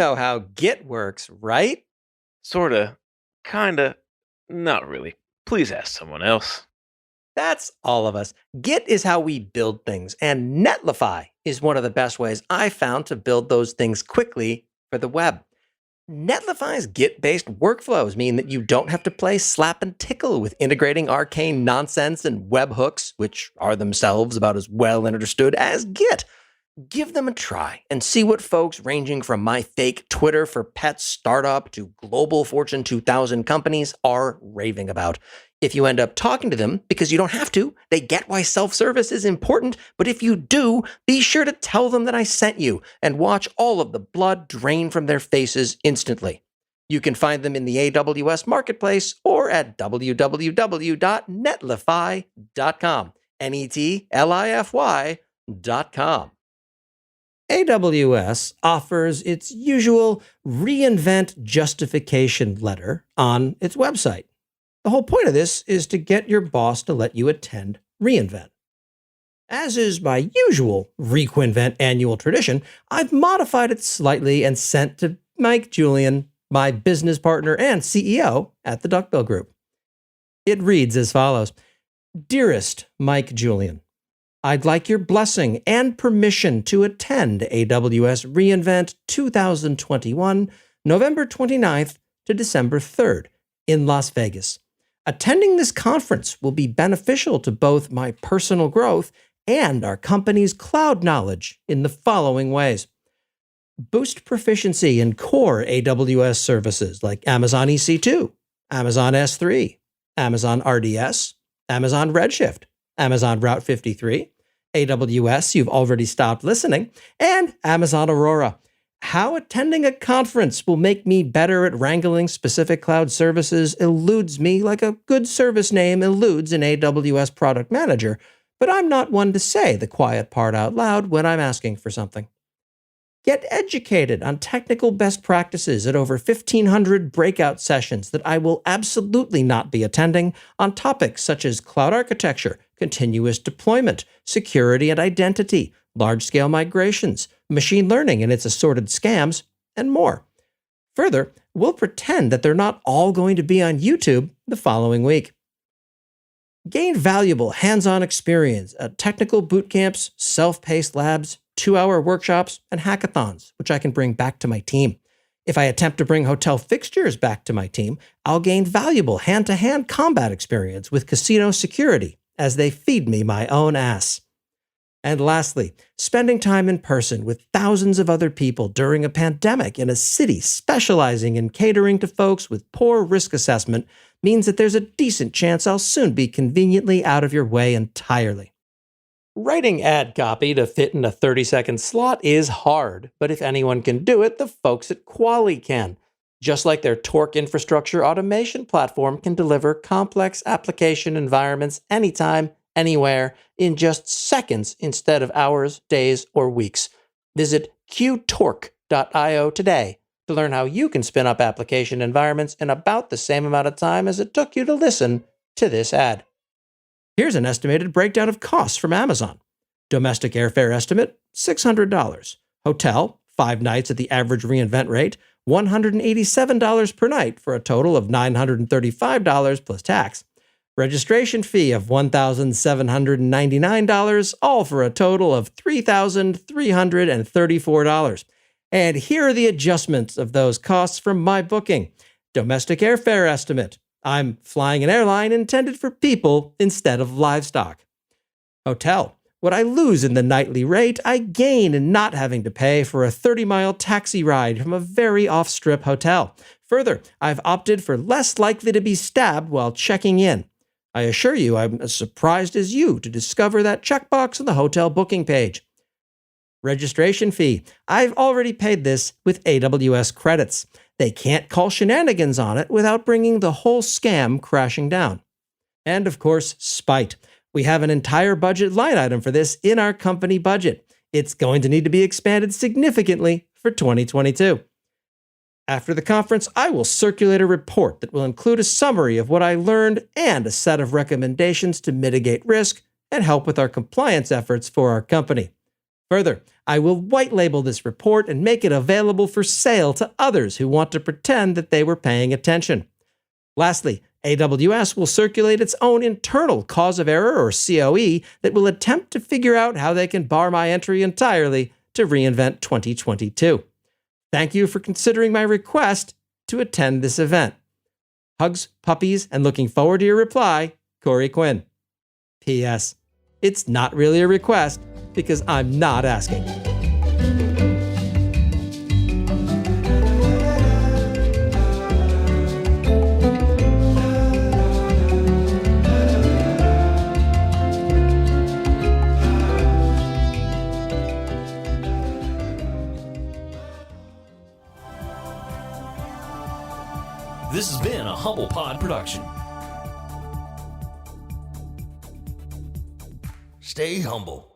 know how Git works, right? Sorta. Kinda. Not really. Please ask someone else. That's all of us. Git is how we build things, and Netlify is one of the best ways I found to build those things quickly for the web. Netlify's Git-based workflows mean that you don't have to play slap and tickle with integrating arcane nonsense and webhooks, which are themselves about as well understood as Git. Give them a try and see what folks ranging from my fake Twitter for pets startup to global Fortune 2000 companies are raving about. If you end up talking to them, because you don't have to, they get why self-service is important, but if you do, be sure to tell them that I sent you and watch all of the blood drain from their faces instantly. You can find them in the AWS Marketplace or at www.netlify.com. Netlify.com. AWS offers its usual reInvent justification letter on its website. The whole point of this is to get your boss to let you attend reInvent. As is my usual Quinnvent annual tradition, I've modified it slightly and sent to Mike Julian, my business partner and CEO at the Duckbill Group. It reads as follows. Dearest Mike Julian, I'd like your blessing and permission to attend AWS reInvent 2021, November 29th to December 3rd in Las Vegas. Attending this conference will be beneficial to both my personal growth and our company's cloud knowledge in the following ways. Boost proficiency in core AWS services like Amazon EC2, Amazon S3, Amazon RDS, Amazon Redshift, Amazon Route 53, AWS, you've already stopped listening, and Amazon Aurora. How attending a conference will make me better at wrangling specific cloud services eludes me like a good service name eludes an AWS product manager, but I'm not one to say the quiet part out loud when I'm asking for something. Get educated on technical best practices at over 1,500 breakout sessions that I will absolutely not be attending on topics such as cloud architecture, continuous deployment, security and identity, large-scale migrations, machine learning and its assorted scams, and more. Further, we'll pretend that they're not all going to be on YouTube the following week. Gain valuable hands-on experience at technical boot camps, self-paced labs, 2-hour workshops, and hackathons, which I can bring back to my team. If I attempt to bring hotel fixtures back to my team, I'll gain valuable hand-to-hand combat experience with casino security as they feed me my own ass. And lastly, spending time in person with thousands of other people during a pandemic in a city specializing in catering to folks with poor risk assessment means that there's a decent chance I'll soon be conveniently out of your way entirely. Writing ad copy to fit in a 30-second slot is hard, but if anyone can do it, the folks at Quali can. Just like their Torque infrastructure automation platform can deliver complex application environments anytime, anywhere, in just seconds instead of hours, days, or weeks. Visit qtorque.io today to learn how you can spin up application environments in about the same amount of time as it took you to listen to this ad. Here's an estimated breakdown of costs from Amazon. Domestic airfare estimate, $600. Hotel, 5 nights at the average reInvent rate, $187 per night for a total of $935 plus tax. Registration fee of $1,799, all for a total of $3,334. And here are the adjustments of those costs from my booking. Domestic airfare estimate. I'm flying an airline intended for people instead of livestock. Hotel. What I lose in the nightly rate, I gain in not having to pay for a 30-mile taxi ride from a very off-strip hotel. Further, I've opted for less likely to be stabbed while checking in. I assure you, I'm as surprised as you to discover that checkbox on the hotel booking page. Registration fee. I've already paid this with AWS credits. They can't call shenanigans on it without bringing the whole scam crashing down. And of course, spite. We have an entire budget line item for this in our company budget. It's going to need to be expanded significantly for 2022. After the conference, I will circulate a report that will include a summary of what I learned and a set of recommendations to mitigate risk and help with our compliance efforts for our company. Further, I will white label this report and make it available for sale to others who want to pretend that they were paying attention. Lastly, AWS will circulate its own internal cause of error, or COE, that will attempt to figure out how they can bar my entry entirely to reInvent 2022. Thank you for considering my request to attend this event. Hugs, puppies, and looking forward to your reply, Corey Quinn. P.S. It's not really a request because I'm not asking. This has been a Humble Pod production. Stay humble.